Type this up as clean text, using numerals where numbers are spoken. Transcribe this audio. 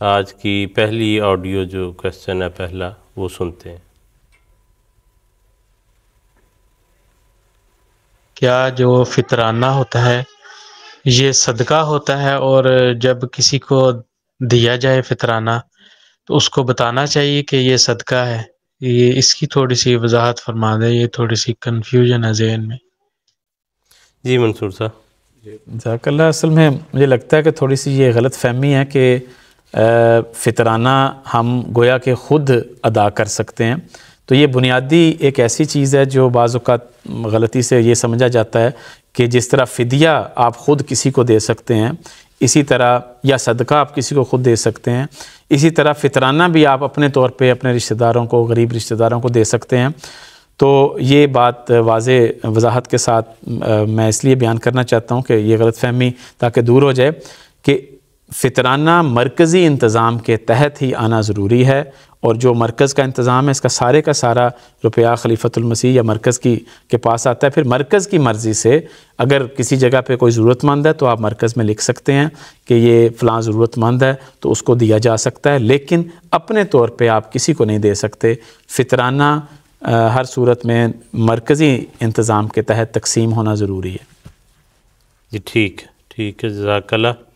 آج کی پہلی آڈیو جو کویسچن ہے پہلا وہ سنتے ہیں۔ کیا جو فطرانہ ہوتا ہے یہ صدقہ ہوتا ہے، اور جب کسی کو دیا جائے فطرانہ تو اس کو بتانا چاہیے کہ یہ صدقہ ہے؟ یہ اس کی تھوڑی سی وضاحت فرما دیں، یہ تھوڑی سی کنفیوژن ہے ذہن میں۔ جی منصور صاحب۔ جزاک اللہ۔ اصل میں مجھے لگتا ہے کہ تھوڑی سی یہ غلط فہمی ہے کہ فطرانہ ہم گویا کہ خود ادا کر سکتے ہیں، تو یہ بنیادی ایک ایسی چیز ہے جو بعض اوقات غلطی سے یہ سمجھا جاتا ہے کہ جس طرح فدیہ آپ خود کسی کو دے سکتے ہیں، اسی طرح یا صدقہ آپ کسی کو خود دے سکتے ہیں، اسی طرح فطرانہ بھی آپ اپنے طور پہ اپنے رشتہ داروں کو، غریب رشتہ داروں کو دے سکتے ہیں۔ تو یہ بات واضح وضاحت کے ساتھ میں اس لیے بیان کرنا چاہتا ہوں کہ یہ غلط فہمی تاکہ دور ہو جائے کہ فطرانہ مرکزی انتظام کے تحت ہی آنا ضروری ہے، اور جو مرکز کا انتظام ہے اس کا سارا روپیہ خلیفۃ المسیح یا مرکز کے پاس آتا ہے۔ پھر مرکز کی مرضی سے اگر کسی جگہ پہ کوئی ضرورت مند ہے تو آپ مرکز میں لکھ سکتے ہیں کہ یہ فلاں ضرورت مند ہے تو اس کو دیا جا سکتا ہے، لیکن اپنے طور پہ آپ کسی کو نہیں دے سکتے۔ فطرانہ ہر صورت میں مرکزی انتظام کے تحت تقسیم ہونا ضروری ہے۔ جی ٹھیک ہے، جزاک اللہ۔